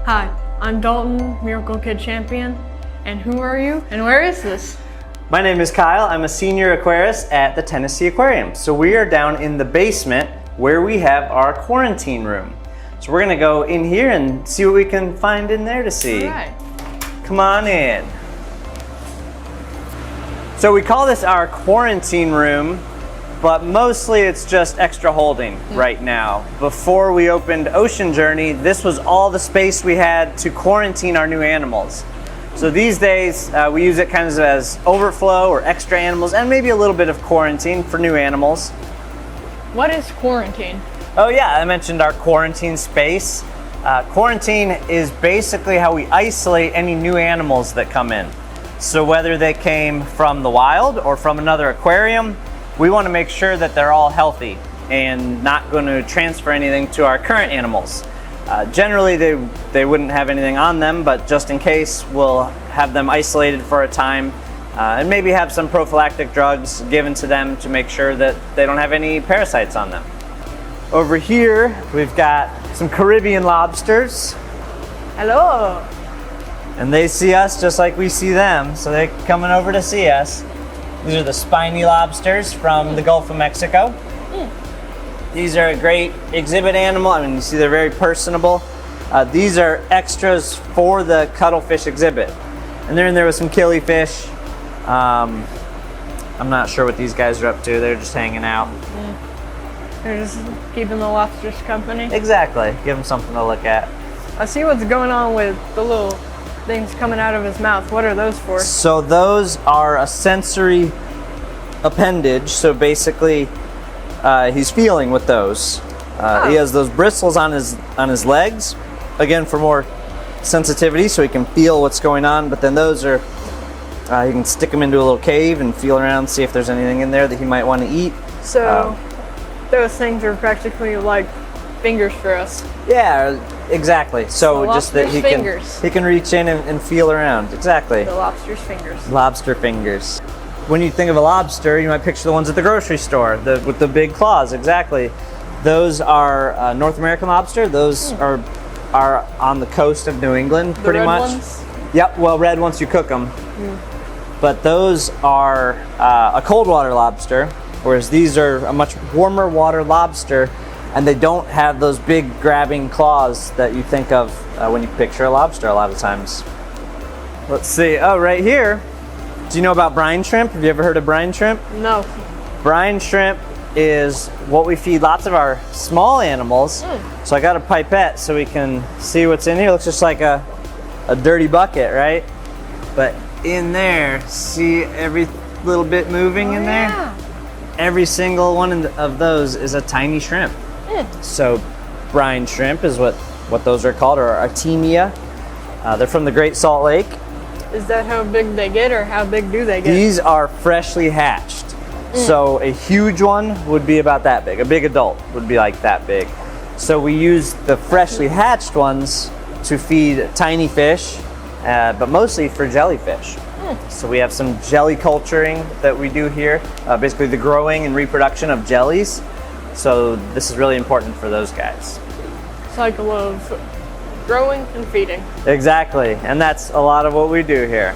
Hi, I'm Dalton, Miracle Kid Champion. And who are you? And where is this? My name is Kyle. I'm a senior aquarist at the Tennessee Aquarium. So we are down in the basement where we have our quarantine room. So we're gonna go in here and see what we can find in there to see. All right. Come on in. So we call this our quarantine room, but mostly it's just extra holding right now. Before we opened Ocean Journey, this was all the space we had to quarantine our new animals. So these days, we use it kind of as overflow or extra animals and maybe a little bit of quarantine for new animals. What is quarantine? Oh yeah, I mentioned our quarantine space. Quarantine is basically how we isolate any new animals that come in. So whether they came from the wild or from another aquarium, we want to make sure that they're all healthy and not going to transfer anything to our current animals. Generally, they wouldn't have anything on them, but just in case, we'll have them isolated for a time and maybe have some prophylactic drugs given to them to make sure that they don't have any parasites on them. Over here, we've got some Caribbean lobsters. Hello. And they see us just like we see them, so they're coming over to see us. These are the spiny lobsters from the Gulf of Mexico. These are a great exhibit animal. I mean, you see they're very personable. These are extras for the cuttlefish exhibit. And they're in there with some killifish. I'm not sure what these guys are up to. They're just hanging out. They're just keeping the lobsters company. Exactly. Give them something to look at. I see what's going on with the little things coming out of his mouth. What are those for? So those are a sensory appendage. So basically, he's feeling with those. He has those bristles on his legs, again for more sensitivity, so he can feel what's going on. But then those are, you can stick them into a little cave and feel around, see if there's anything in there that he might want to eat. So those things are practically like fingers for us. Yeah, exactly. So just that he can reach in and feel around. Exactly. The lobster's fingers. Lobster fingers. When you think of a lobster, you might picture the ones at the grocery store, with the big claws. Exactly. Those are North American lobster. Those are on the coast of New England, pretty much. Ones? Yep. Well, red once you cook them. But those are a cold water lobster, whereas these are a much warmer water lobster, and they don't have those big grabbing claws that you think of when you picture a lobster a lot of times. Let's see. Oh, right here. Do you know about brine shrimp? Have you ever heard of brine shrimp? No. Brine shrimp is what we feed lots of our small animals. So I got a pipette so we can see what's in here. It looks just like a dirty bucket, right? But in there, see every little bit moving in there? Yeah. Every single one of those is a tiny shrimp. So brine shrimp is what those are called, or artemia. They're from the Great Salt Lake. Is that how big they get, or how big do they get? These are freshly hatched. So a huge one would be about that big. A big adult would be like that big. So we use the freshly hatched ones to feed tiny fish, but mostly for jellyfish. So we have some jelly culturing that we do here, basically the growing and reproduction of jellies. So this is really important for those guys. Cycle of growing and feeding. Exactly, and that's a lot of what we do here.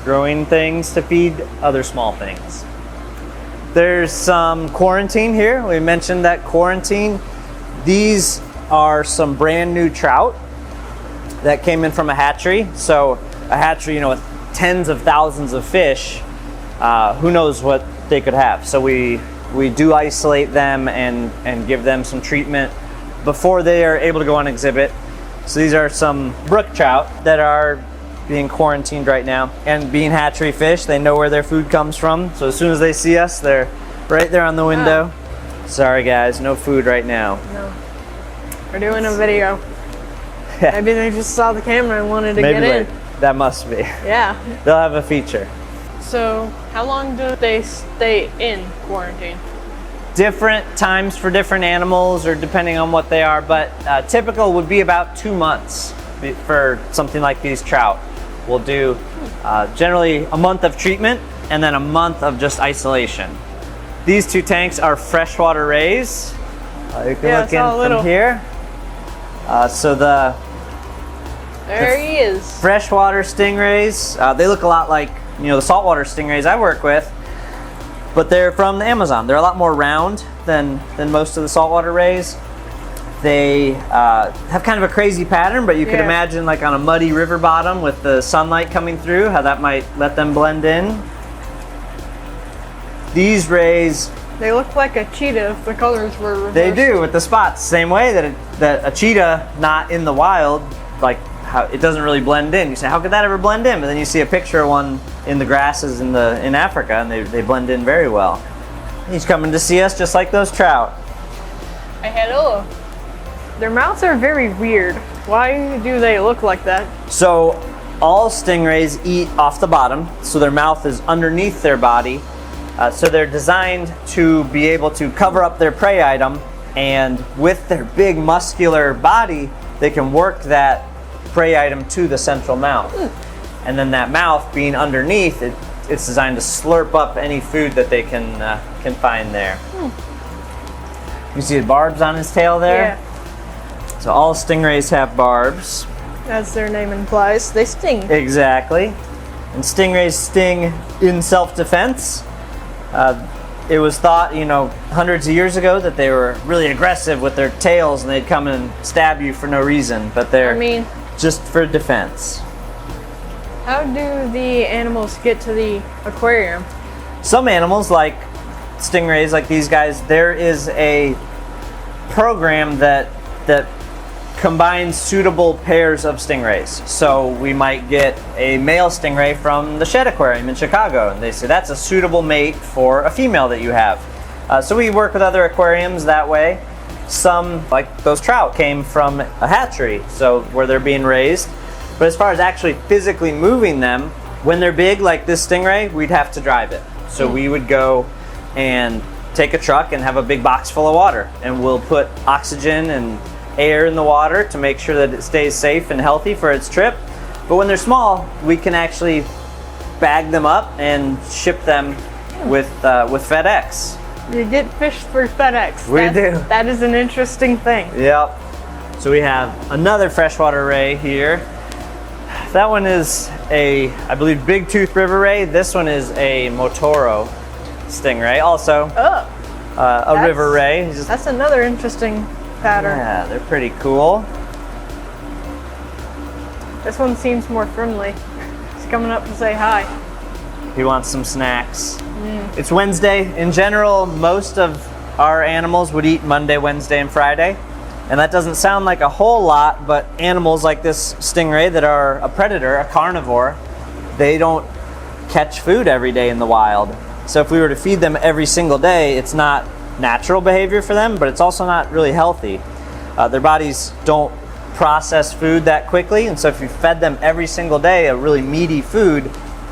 Growing things to feed other small things. There's some quarantine here. We mentioned that quarantine. These are some brand new trout that came in from a hatchery. So a hatchery, with tens of thousands of fish, who knows what they could have. So we do isolate them and give them some treatment before they are able to go on exhibit. So these are some brook trout that are being quarantined right now. And being hatchery fish, they know where their food comes from. So as soon as they see us, they're right there on the window. Sorry guys, no food right now. No. We're doing a video. Maybe they just saw the camera and wanted to get in. That must be. Yeah. They'll have a feature. So how long do they stay in quarantine? Different times for different animals, or depending on what they are, but typical would be about 2 months for something like these trout. We'll do generally a month of treatment and then a month of just isolation. These two tanks are freshwater rays. You can look in from here. So There he is. Freshwater stingrays. They look a lot like, you know, the saltwater stingrays I work with, but they're from the Amazon. They're a lot more round than most of the saltwater rays. They have kind of a crazy pattern, but you could imagine like on a muddy river bottom with the sunlight coming through, how that might let them blend in. These rays, they look like a cheetah if the colors were reversed. they do with the spots. Same way that a cheetah, not in the wild, like how it doesn't really blend in. You say, how could that ever blend in? But then you see a picture of one in the grasses in Africa, and they blend in very well. He's coming to see us just like those trout. Hey, hello. Their mouths are very weird. Why do they look like that? So all stingrays eat off the bottom, so their mouth is underneath their body. So they're designed to be able to cover up their prey item, and with their big muscular body, they can work that prey item to the central mouth. And then that mouth being underneath, it's designed to slurp up any food that they can find there. You see the barbs on his tail there? Yeah. So all stingrays have barbs. As their name implies, they sting. Exactly. And stingrays sting in self-defense. It was thought, you know, hundreds of years ago that they were really aggressive with their tails and they'd come and stab you for no reason, but they're just for defense. How do the animals get to the aquarium? Some animals, like stingrays, like these guys, there is a program that combines suitable pairs of stingrays. So we might get a male stingray from the Shed Aquarium in Chicago, and they say that's a suitable mate for a female that you have. So we work with other aquariums that way. Some, like those trout, came from a hatchery, so where they're being raised. But as far as actually physically moving them, when they're big like this stingray, we'd have to drive it. So we would go and take a truck and have a big box full of water, and we'll put oxygen and air in the water to make sure that it stays safe and healthy for its trip. But when they're small, we can actually bag them up and ship them with FedEx. You get fish for FedEx. We do. That is an interesting thing. Yep. So we have another freshwater ray here. That one is I believe, big tooth river ray. This one is a Motoro stingray, also a river ray. That's another interesting pattern. Yeah, they're pretty cool. This one seems more friendly. He's coming up to say hi. He wants some snacks. It's Wednesday. In general, most of our animals would eat Monday, Wednesday, and Friday. And that doesn't sound like a whole lot, but animals like this stingray that are a predator, a carnivore, they don't catch food every day in the wild. So if we were to feed them every single day, it's not natural behavior for them, but it's also not really healthy. Their bodies don't process food that quickly, and so if you fed them every single day a really meaty food,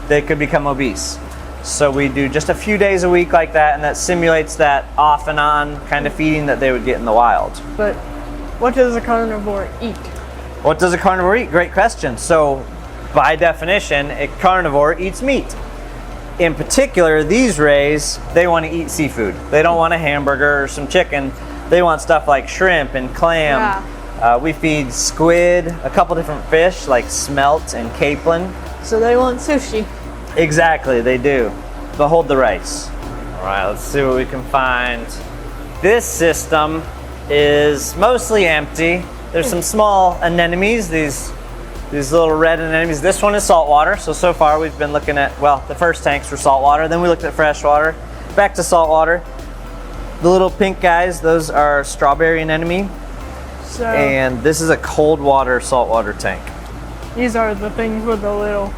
they could become obese. So we do just a few days a week like that, and that simulates that off and on kind of feeding that they would get in the wild. But what does a carnivore eat? What does a carnivore eat? Great question. So by definition, a carnivore eats meat. In particular, these rays, they want to eat seafood. They don't want a hamburger or some chicken. They want stuff like shrimp and clam. We feed squid, a couple different fish like smelt and capelin. So they want sushi. Exactly, they do. But hold the rice. All right, let's see what we can find. This system is mostly empty. There's some small anemones, these little red anemones. This one is saltwater, so far we've been looking at, well, the first tanks were saltwater, then we looked at freshwater, back to saltwater. The little pink guys, those are strawberry anemone. And this is a cold water saltwater tank. These are the things with the little,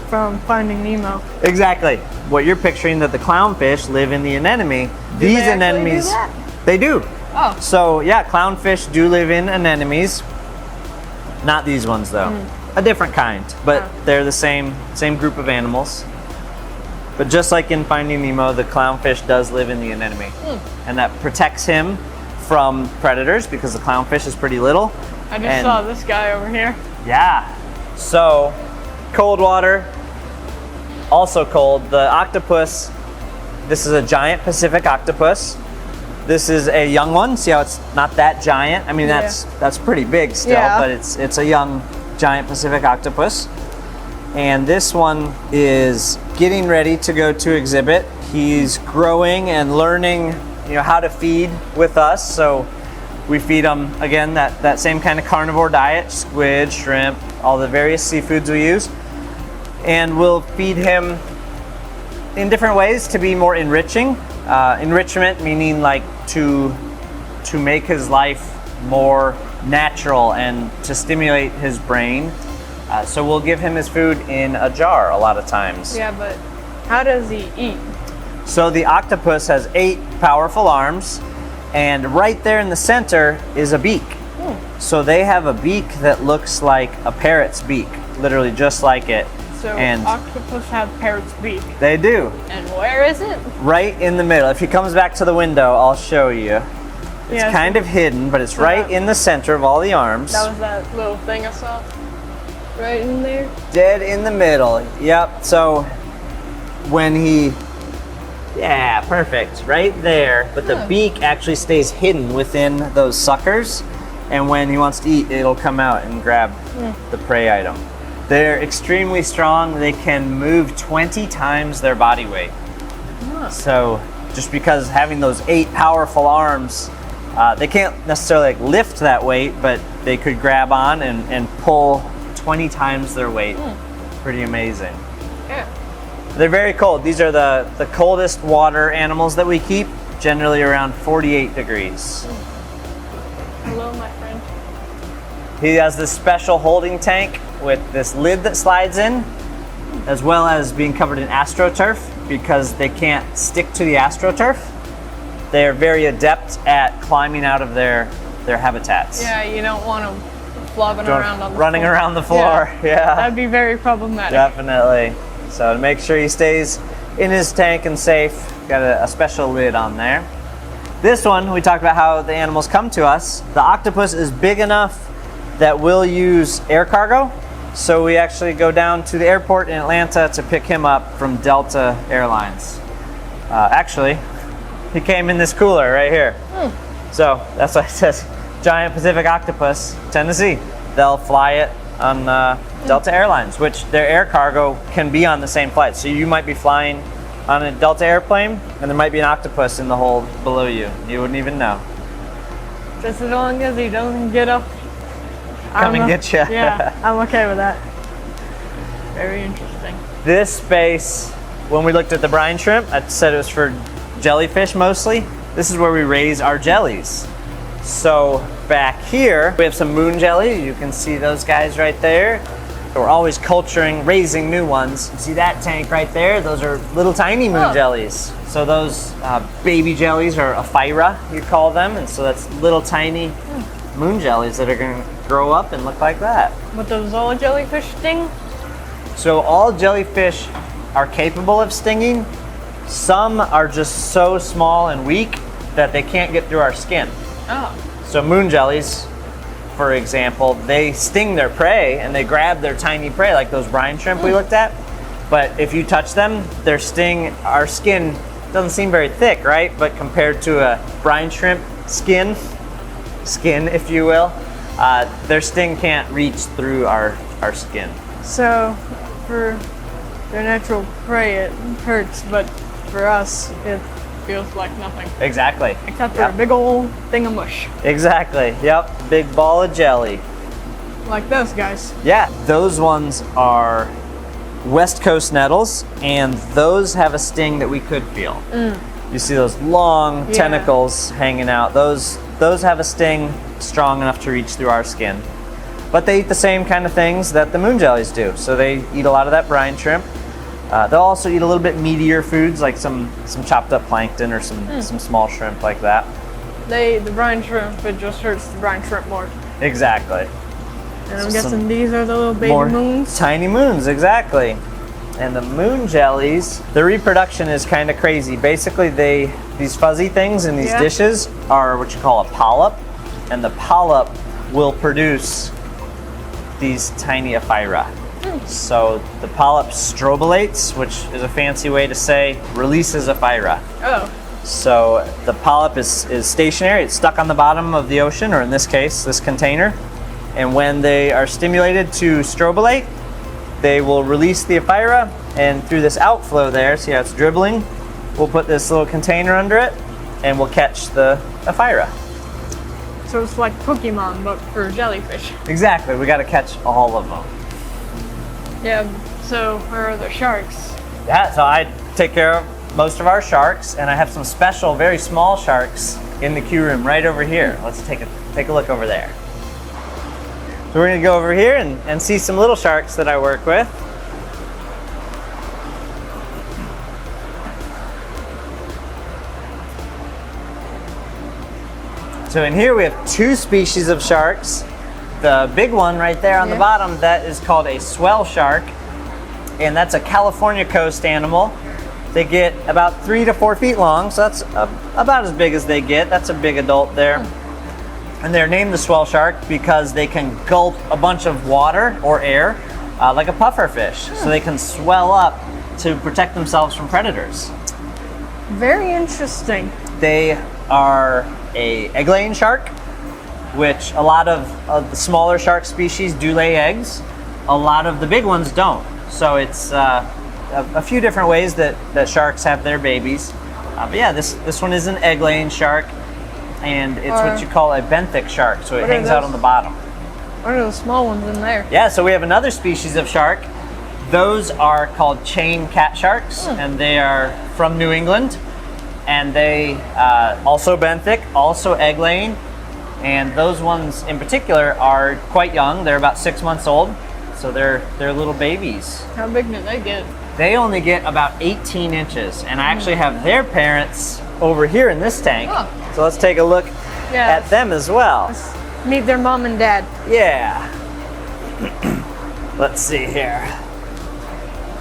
from Finding Nemo. Exactly. What you're picturing, that the clownfish live in the anemone. These anemones, they do. Oh. So yeah, clownfish do live in anemones. Not these ones though. A different kind, but they're the same group of animals. But just like in Finding Nemo, the clownfish does live in the anemone. And that protects him from predators because the clownfish is pretty little. I just saw this guy over here. Yeah. So, cold water, also cold. The octopus, this is a giant Pacific octopus. This is a young one. See how it's not that giant? I mean, that's pretty big still, but it's a young giant Pacific octopus. And this one is getting ready to go to exhibit. He's growing and learning, how to feed with us. So we feed him, again, that same kind of carnivore diet, squid, shrimp, all the various seafoods we use. And we'll feed him in different ways to be more enriching. Enrichment meaning like to make his life more natural and to stimulate his brain. So we'll give him his food in a jar a lot of times. Yeah, but how does he eat? So the octopus has 8 powerful arms, and right there in the center is a beak. So they have a beak that looks like a parrot's beak, literally just like it. So and octopus have parrot's beak. They do. And where is it? Right in the middle. If he comes back to the window, I'll show you. It's kind of hidden, but it's right in the center of all the arms. That was that little thing I saw. Right in there? Dead in the middle. Yep. So when he... Yeah, perfect. Right there. But the beak actually stays hidden within those suckers. And when he wants to eat, it'll come out and grab the prey item. They're extremely strong. They can move 20 times their body weight. So just because having those 8 powerful arms, they can't necessarily lift that weight, but they could grab on and pull 20 times their weight. Pretty amazing. Yeah. They're very cold. These are the coldest water animals that we keep, generally around 48 degrees. Hello, my friend. He has this special holding tank with this lid that slides in, as well as being covered in astroturf because they can't stick to the astroturf. They are very adept at climbing out of their habitats. Yeah, you don't want them flopping around on the running floor. around the floor. Yeah. That'd be very problematic. Definitely. So to make sure he stays in his tank and safe, got a special lid on there. This one, we talked about how the animals come to us. The octopus is big enough that we'll use air cargo. So we actually go down to the airport in Atlanta to pick him up from Delta Airlines. Actually, he came in this cooler right here. So that's why it says giant Pacific octopus, Tennessee. They'll fly it on Delta Airlines, which their air cargo can be on the same flight. So you might be flying on a Delta airplane and there might be an octopus in the hold below you. You wouldn't even know. Just as long as he doesn't get up. Come and get you. Yeah, I'm okay with that. Very interesting. This space, when we looked at the brine shrimp, I said it was for jellyfish mostly. This is where we raise our jellies. So back here, we have some moon jelly. You can see those guys right there. We're always culturing, raising new ones. You see that tank right there? Those are little tiny moon jellies. So those baby jellies are Aphyra, you call them. And so that's little tiny moon jellies that are gonna grow up and look like that. But does all jellyfish sting? So all jellyfish are capable of stinging. Some are just so small and weak that they can't get through our skin. Oh. So moon jellies, for example, they sting their prey and they grab their tiny prey like those brine shrimp we looked at. But if you touch them, their sting, our skin doesn't seem very thick, right? But compared to a brine shrimp skin if you will, their sting can't reach through our skin. So for their natural prey it hurts, but for us it feels like nothing. Exactly. Except for a big old thing of mush. Exactly, yep, big ball of jelly. Like those guys. Yeah, those ones are West Coast nettles, and those have a sting that we could feel. You see those long tentacles hanging out. Those have a sting strong enough to reach through our skin. But they eat the same kind of things that the moon jellies do. So they eat a lot of that brine shrimp. They'll also eat a little bit meatier foods like some chopped up plankton or some small shrimp like that. The brine shrimp, it just hurts the brine shrimp more. Exactly. And I'm guessing these are the little baby moons? Tiny moons, exactly. And the moon jellies, the reproduction is kind of crazy. Basically, these fuzzy things in these dishes are what you call a polyp, and the polyp will produce these tiny Aphyra. So the polyp strobulates, which is a fancy way to say releases Aphyra. Oh. So the polyp is stationary. It's stuck on the bottom of the ocean, or in this case, this container. And when they are stimulated to strobilate, they will release the ephyra, and through this outflow there, see how it's dribbling? We'll put this little container under it, and we'll catch the ephyra. So it's like Pokemon, but for jellyfish. Exactly, we gotta catch all of them. Yeah, so where are the sharks? Yeah, so I take care of most of our sharks, and I have some special, very small sharks in the queue room right over here. Let's take a look over there. So we're gonna go over here and see some little sharks that I work with. So in here we have 2 species of sharks. The big one right there on the bottom, that is called a swell shark, and that's a California coast animal. They get about 3 to 4 feet long, so that's about as big as they get. That's a big adult there. And they're named the swell shark because they can gulp a bunch of water or air like a puffer fish. So they can swell up to protect themselves from predators. Very interesting. They are a egg-laying shark, which a lot of the smaller shark species do lay eggs. A lot of the big ones don't. So it's a few different ways that sharks have their babies. But yeah, this one is an egg-laying shark, and it's what you call a benthic shark, so it hangs out on the bottom. What are those small ones in there? Yeah, so we have another species of shark. Those are called chain cat sharks, and they are from New England, and they also benthic, also egg-laying, and those ones in particular are quite young. They're about 6 months old, so they're little babies. How big do they get? They only get about 18 inches, and I actually have their parents over here in this tank. Oh. So let's take a look at them as well. Let's meet their mom and dad. Yeah. Let's see here.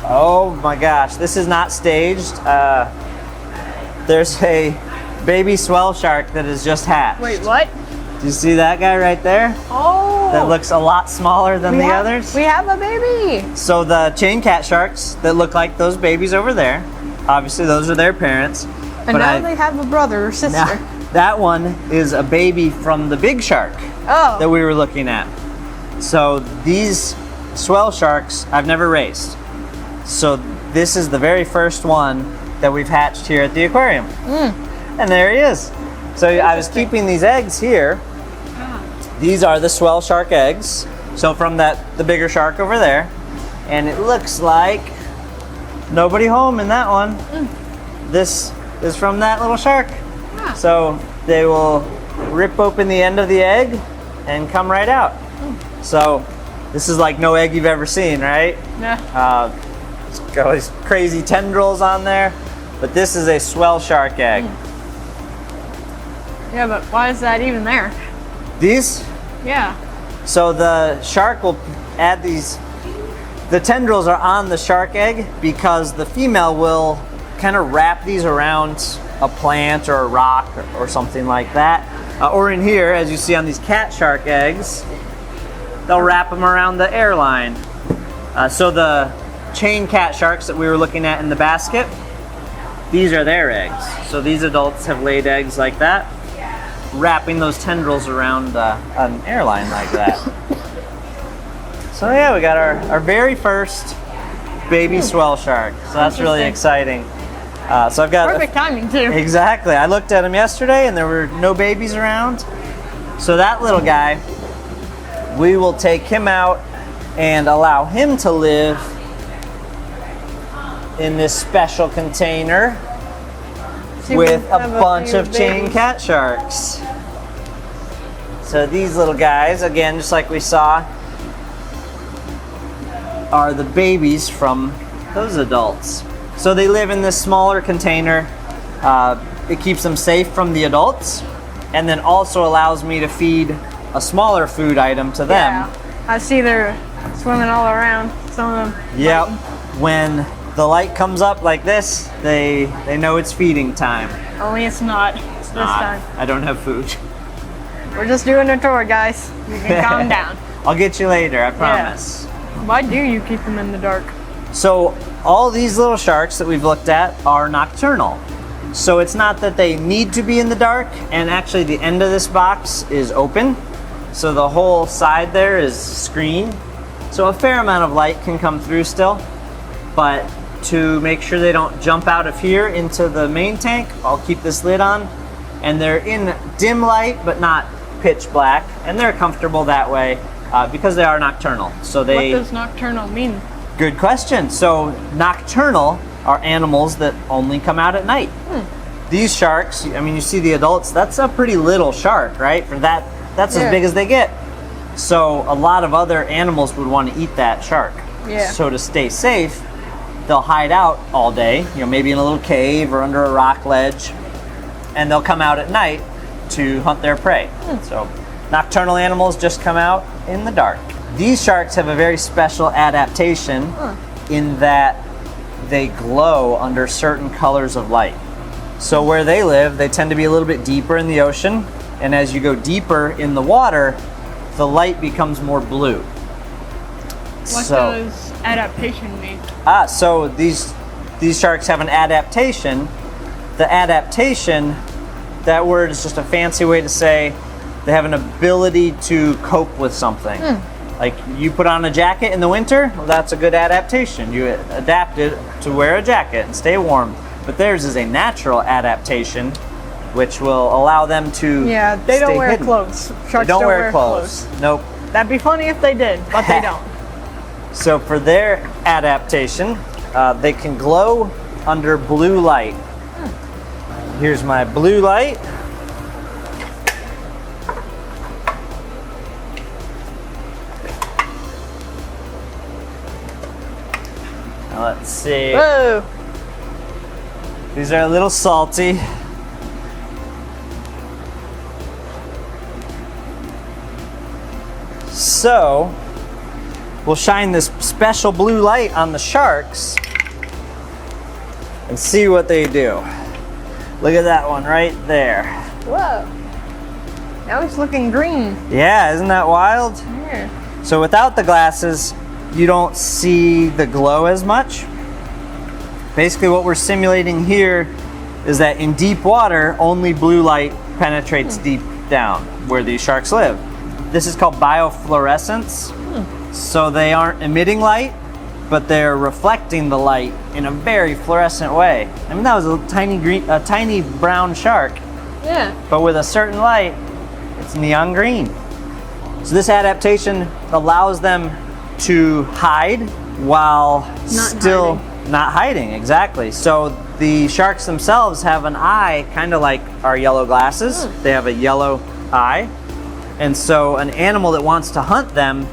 Oh my gosh, this is not staged. There's a baby swell shark that has just hatched. Wait, what? Do you see that guy right there? Oh. That looks a lot smaller than the others. We have a baby. So the chain cat sharks that look like those babies over there, obviously those are their parents. And now they have a brother or sister. Now, that one is a baby from the big shark that we were looking at. So these swell sharks I've never raised. So this is the very first one that we've hatched here at the aquarium. And there he is. So I was keeping these eggs here. These are the swell shark eggs. So from the bigger shark over there. And it looks like nobody home in that one. This is from that little shark. So they will rip open the end of the egg and come right out. So this is like no egg you've ever seen, right? Yeah. It's got all these crazy tendrils on there. But this is a swell shark egg. Yeah, but why is that even there? These? Yeah. So the shark will add these, the tendrils are on the shark egg because the female will kind of wrap these around a plant or a rock or something like that. Or in here, as you see on these cat shark eggs, they'll wrap them around the airline. So the chain cat sharks that we were looking at in the basket, these are their eggs. So these adults have laid eggs like that, wrapping those tendrils around an airline like that. So yeah, we got our very first baby swell shark. So that's really exciting. So I've got perfect timing too. Exactly. I looked at him yesterday and there were no babies around. So that little guy, we will take him out and allow him to live in this special container with a bunch of chain cat sharks. So these little guys, again, just like we saw, are the babies from those adults. So they live in this smaller container. It keeps them safe from the adults, and then also allows me to feed a smaller food item to them. Yeah. I see they're swimming all around. Some of them. Yep. When the light comes up like this, they know it's feeding time. Only it's not this time. I don't have food. We're just doing a tour, guys. You can calm down. I'll get you later, I promise. Why do you keep them in the dark? So all these little sharks that we've looked at are nocturnal. So it's not that they need to be in the dark, and actually the end of this box is open. So the whole side there is screened. So a fair amount of light can come through still, but to make sure they don't jump out of here into the main tank, I'll keep this lid on. And they're in dim light, but not pitch black, and they're comfortable that way because they are nocturnal. So they. What does nocturnal mean? Good question. So nocturnal are animals that only come out at night. These sharks, I mean, you see the adults, that's a pretty little shark, right? For that, that's as big as they get. So a lot of other animals would want to eat that shark. Yeah. So to stay safe, they'll hide out all day, maybe in a little cave or under a rock ledge, and they'll come out at night to hunt their prey. So nocturnal animals just come out in the dark. These sharks have a very special adaptation in that they glow under certain colors of light. So where they live, they tend to be a little bit deeper in the ocean, and as you go deeper in the water, the light becomes more blue. What does adaptation mean? So these sharks have an adaptation. The adaptation, that word is just a fancy way to say they have an ability to cope with something. Like you put on a jacket in the winter, well, that's a good adaptation. You adapted to wear a jacket and stay warm. But theirs is a natural adaptation, which will allow them to they don't stay wear hidden. clothes. Sharks They don't wear clothes. Nope. That'd be funny if they did, but they don't. So for their adaptation, they can glow under blue light. Here's my blue light. Now let's see. Whoa! These are a little salty. So, we'll shine this special blue light on the sharks and see what they do. Look at that one right there. Whoa! Now he's looking green. Yeah, isn't that wild? Yeah. So without the glasses, you don't see the glow as much. Basically what we're simulating here is that in deep water, only blue light penetrates deep down where these sharks live. This is called biofluorescence. So they aren't emitting light, but they're reflecting the light in a very fluorescent way. I mean, that was a tiny brown shark, Yeah. but with a certain light, it's neon green. So this adaptation allows them to hide while still not hiding, exactly. So the sharks themselves have an eye kind of like our yellow glasses. They have a yellow eye. And so an animal that wants to hunt them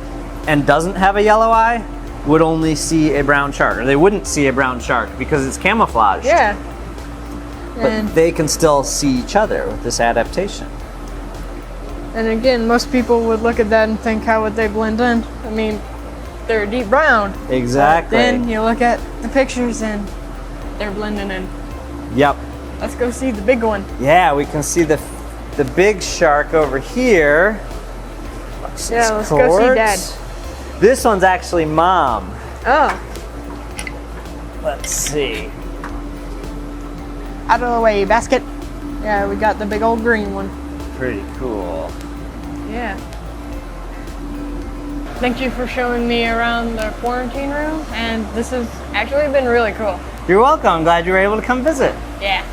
and doesn't have a yellow eye would only see a brown shark, or they wouldn't see a brown shark because it's camouflaged. Yeah. But they can still see each other with this adaptation. And again, most people would look at that and think, how would they blend in? I mean, they're deep brown. Exactly. But then you look at the pictures and they're blending in. Yep. Let's go see the big one. Yeah, we can see the big shark over here. Yeah, let's go see Dad. This one's actually Mom. Oh, Let's see. out of the way, basket. Yeah, we got the big old green one. Pretty cool. Yeah. Thank you for showing me around the quarantine room, and this has actually been really cool. You're welcome. I'm glad you were able to come visit. Yeah.